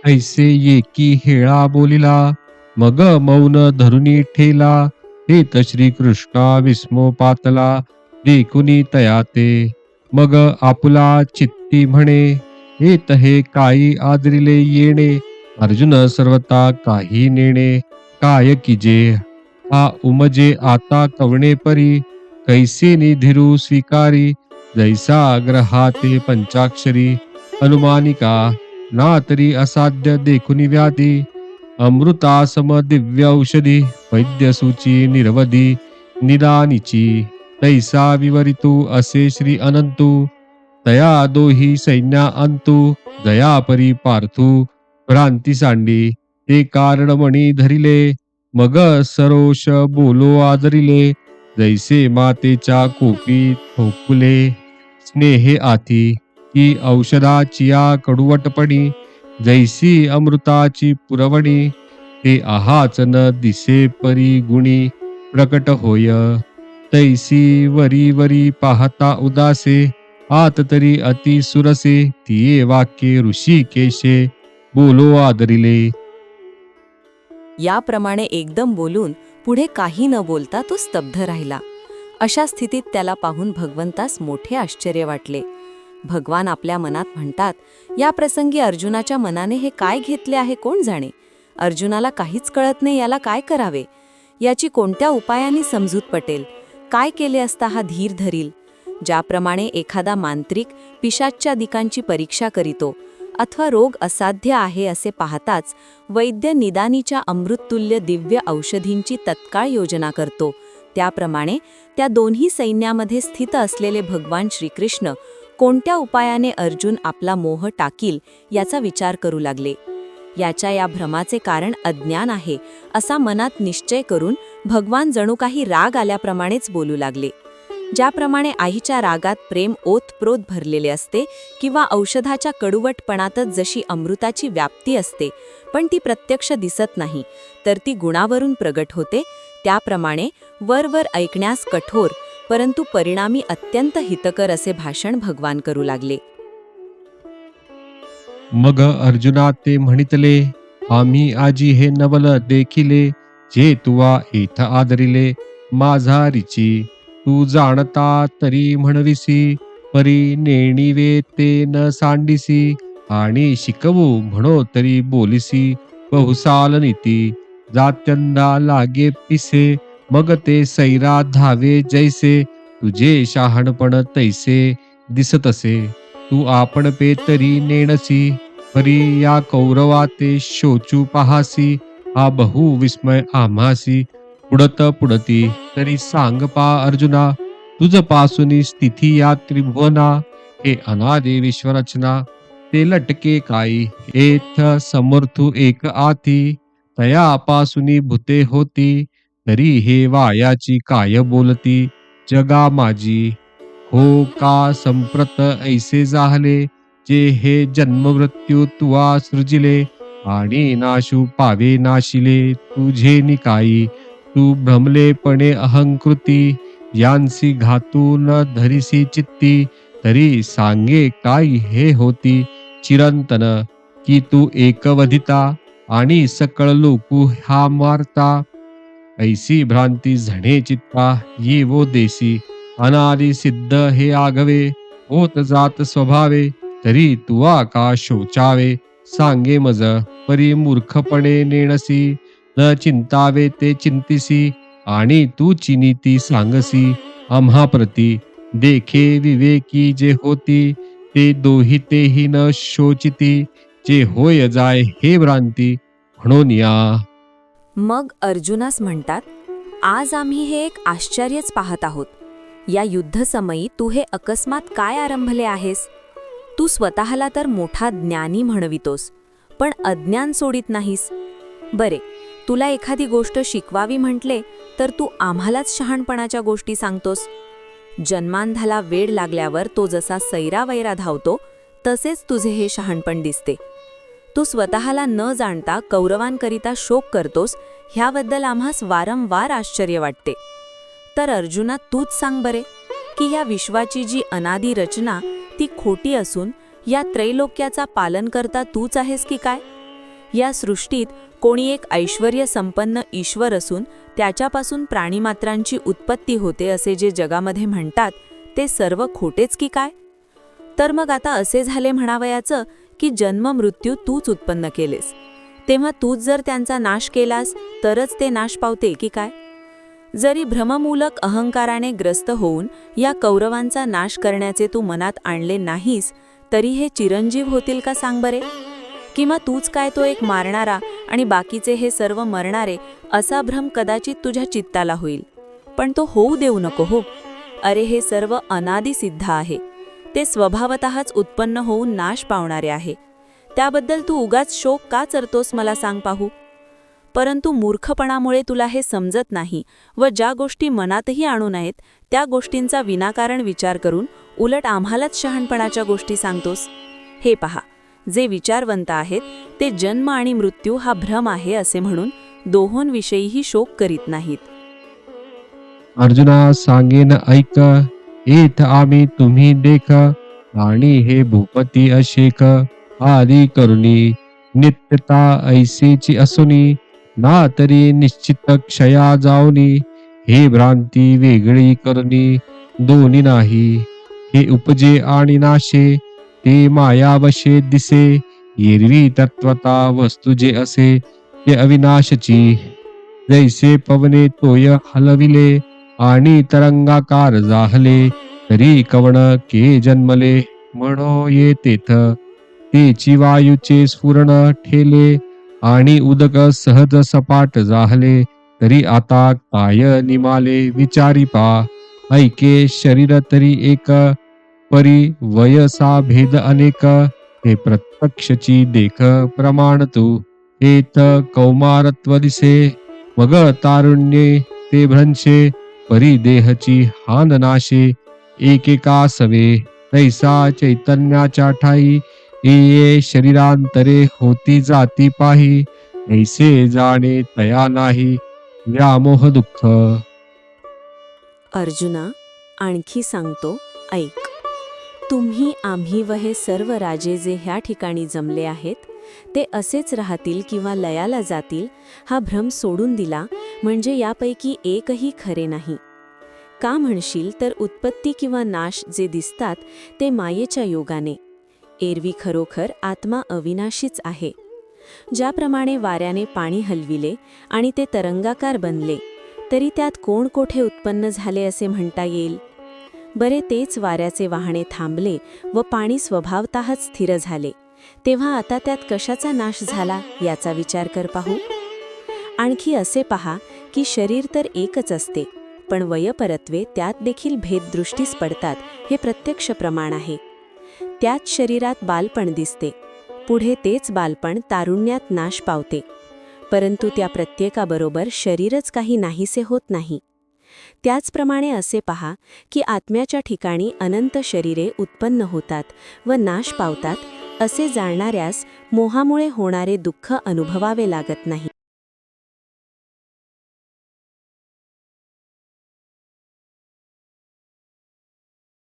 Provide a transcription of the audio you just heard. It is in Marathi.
ऐसे येकी हेळा बोलिला, मग मौन धरुनी ठेला. हेत श्रीकृष्णा विस्मोपातला, देखुनी तया ते. मग आपुला चित्ती म्हणे, हेत हे काही आदरिले येणे. अर्जुन सर्वता काही नेणे, काय कीजे हा उमजे आता कवणे परी. कैसे निधिरू स्वीकारी, जैसा ग्रहाते पंचाक्षरी. अनुमानिका ना तरी असाध्य देखुनी व्याधी. अमृता सम दिव्य औषधी, वैद्यसूची निरवधी निदानीची. तैसा विवरितू असे श्री अनंतू. तया दोही सैन्या अंतू, जया परी पार्थू भ्रांती सांडी. ते कारणमणी धरिले, मग सरोष बोलो आदरिले. जैसे मातेच्या कोपी ठोकुले, स्नेहे आती की औषधाचिया कडवटपणी. जैसी अमृताची पुरवणी, ते आहाच न दिसे परी गुणी. प्रकट होय तैसी वरी वरी पाहता उदासे. आत तरी अति सुरसे, तिये वाक्ये ऋषी केशे बोलो आदरिले. याप्रमाणे एकदम बोलून पुढे काही न बोलता तो स्तब्ध राहिला. अशा स्थितीत त्याला पाहून भगवंतास मोठे आश्चर्य वाटले. भगवान आपल्या मनात म्हणतात, या प्रसंगी अर्जुनाच्या मनाने हे काय घेतले आहे कोण जाणे. अर्जुनाला काहीच कळत नाही, याला काय करावे, याची कोणत्या उपायाने समजूत पटेल, काय केले असता हा धीर धरील. ज्याप्रमाणे एखादा मांत्रिक पिशाच्च्या दिकांची परीक्षा करीतो अथवा रोग असाध्य आहे असे पाहताच वैद्य निदानीच्या अमृततुल्य दिव्य औषधींची तत्काळ योजना करतो, त्याप्रमाणे त्या दोन्ही सैन्यामध्ये स्थित असलेले भगवान श्रीकृष्ण कोणत्या उपायाने अर्जुन आपला मोह टाकील याचा विचार करू लागले. याच्या या भ्रमाचे कारण अज्ञान आहे असा मनात निश्चय करून भगवान जणू काही राग आल्याप्रमाणेच बोलू लागले. ज्याप्रमाणे आईच्या रागात प्रेम ओतप्रोत भरलेले असते किंवा औषधाच्या कडुवटपणातच जशी अमृताची व्याप्ती असते पण ती प्रत्यक्ष दिसत नाही तर ती गुणावरून प्रगट होते, त्याप्रमाणे वरवर ऐकण्यास कठोर परंतु परिणामी अत्यंत हितकर असे भाषण भगवान करू लागले. मग अर्जुना ते म्हणितले, आम्ही आजी हे नवल देखिले. जे तुवा एथ आदरिले माझा रिची. तू जाणता तरी म्हणविसी, परी नेणिवे ते न सांडिसी. आणि शिकवू म्हणो तरी बोलिसी, बहुसाल नीती. जात्यंदा लागे पिसे, मग ते सैरा धावे जैसे. तुझे शहाणपण तैसे दिसतसे, तू आपण पे तरी नेणसी. परी या कौरवा ते शोचू पहासी. हा बहु विस्मय आम्हासी. पुढत पुढती तरी सांग पा अर्जुना. तुझ पासूनी स्थिती या त्रिभुवना. हे अनादि विश्वरचना, ते लटके काही एथ समर्थू एक आती. तया पासूनी भूते होती, तरी हे वायाची काय बोलती. जगा माझी हो का संप्रत ऐसे जाहले. जे हे जन्म मृत्यू तुवा सृजिले. आणि नाशू पावे नाशिले तुझे निकाई. तू भ्रमलेपणे अहंकृती, यांसी घातू न धरिसी चित्ती. तरी सांगे काय हे होती चिरंतन, की तू एकवधिता आणि सकळ लोकू हा मारता. ऐसी भ्रांती झणे चित्ता येवो देसी. अनादि सिद्ध हे आगवे, होत जात स्वभावे. तरी तुवा का शोचावे, सांगे मज परी मूर्खपणे नेणसी. न चिंतावे ते चिंतिसी, आणि तू चिनीती सांगसी. आम्हा प्रती देखे विवेकी जे होती, ते दोही तेही न शोचिती. जे होय जाय हे भ्रांती म्हणून या. मग अर्जुनास म्हणतात, आज आम्ही हे एक आश्चर्यच पाहत आहोत. या युद्धसमयी तू हे अकस्मात काय आरंभले आहेस. तू स्वतःला तर मोठा ज्ञानी म्हणवितोस पण अज्ञान सोडित नाहीस. बरे, तुला एखादी गोष्ट शिकवावी म्हटले तर तू आम्हालाच शहाणपणाच्या गोष्टी सांगतोस. जन्मांधाला वेड लागल्यावर तो जसा सैरावैरा धावतो तसेच तुझे हे शहाणपण दिसते. तू स्वतःला न जाणता कौरवांकरिता शोक करतोस, ह्याबद्दल आम्हास वारंवार आश्चर्य वाटते. तर अर्जुना, तूच सांग बरे, की ह्या विश्वाची जी अनादी रचना ती खोटी असून या त्रैलोक्याचा पालनकर्ता तूच आहेस की काय. या सृष्टीत कोणी एक ऐश्वर्य संपन्न ईश्वर असून त्याच्यापासून प्राणीमात्रांची उत्पत्ती होते असे जे जगामध्ये म्हणतात ते सर्व खोटेच की काय? तर मग आता असे झाले म्हणावयाचं की जन्म मृत्यू तूच उत्पन्न केलेस, तेव्हा तूच जर त्यांचा नाश केलास तरच ते नाश पावते की काय? जरी भ्रममूलक अहंकाराने ग्रस्त होऊन या कौरवांचा नाश करण्याचे तू मनात आणले नाहीस तरी हे चिरंजीव होतील का सांग बरे? किंवा तूच काय तो एक मारणारा आणि बाकीचे हे सर्व मरणारे असा भ्रम कदाचित तुझ्या चित्ताला होईल, पण तो होऊ देऊ नको हो. अरे हे सर्व अनादि सिद्ध आहे, ते स्वभावतःच उत्पन्न होऊन नाश पावणारे आहे. त्याबद्दल तू उगाच शोक का चरतोस मला सांग पाहू? परंतु मूर्खपणामुळे तुला हे समजत नाही व ज्या गोष्टी मनातही आणू नयेत त्या गोष्टींचा विनाकारण विचार करून उलट आम्हालाच शहाणपणाच्या गोष्टी सांगतोस. हे पहा, जे विचारवंत आहेत ते जन्म आणि मृत्यू हा भ्रम आहे असे म्हणून दोहोंविषयीही शोक करीत नाहीत. अर्जुना सांगेन ऐक, येथ आम्ही तुम्ही देख, आणि हे भूपती अशेक, आदी करुणी नित्यता ऐसेची असुनी, ना तरी निश्चित क्षया जाऊनी, हे भ्रांती वेगळी करुणी दोन्ही नाही. हे उपजे आणि नाशे, ते मायावशे दिसे, एरवी तत्वता वस्तू जे असे ते अविनाशची. जैसे पवने तोय हलविले, आणि तरंगाकार जाहले, तरी कवण के जन्मले, म्हणो ये तेथ. तेची वायूचे स्फुरण ठेले, आणि उदक सहज सपाट जाहले, तरी आता काय निमाले विचारी पा. ऐके शरीर तरी एक, परी वयसा भेद अनेक, हे प्रत्यक्षची देख प्रमाण तू. हेत कौमारत्व दिसे, मग तारुण्ये ते भ्रंशे, परी देहची हान नाशे, एकेका सवे. तैसा चैतन्याच्या ठाई, ये शरीरांतरे होती जाती पाही, ऐसे जाणे तया नाही व्यामोह दुःख. अर्जुना, आणखी सांगतो ऐक. तुम्ही आम्ही व हे सर्व राजे जे ह्या ठिकाणी जमले आहेत ते असेच राहतील किंवा लयाला जातील हा भ्रम सोडून दिला म्हणजे यापैकी एकही खरे नाही. का म्हणशील तर उत्पत्ती किंवा नाश जे दिसतात ते मायेच्या योगाने. एरवी खरोखर आत्मा अविनाशीच आहे. ज्याप्रमाणे वाऱ्याने पाणी हलविले आणि ते तरंगाकार बनले तरी त्यात कोण कोठे उत्पन्न झाले असे म्हणता येईल? बरे तेच वाऱ्याचे वाहने थांबले व पाणी स्वभावतःच स्थिर झाले, तेव्हा आता त्यात कशाचा नाश झाला याचा विचार कर पाहू. आणखी असे पहा की शरीर तर एकच असते, पण वयपरत्वे त्यात देखील भेददृष्टीस पडतात हे प्रत्यक्ष प्रमाण आहे. त्याच शरीरात बालपण दिसते, पुढे तेच बालपण तारुण्यात नाश पावते, परंतु त्या प्रत्येकाबरोबर शरीरच काही नाहीसे होत नाही. त्याचप्रमाणे असे पहा की आत्म्याच्या ठिकाणी अनंत शरीरे उत्पन्न होतात व नाश पावतात असे जाणणाऱ्यास मोहामुळे होणारे दुःख अनुभवावे लागत नाही.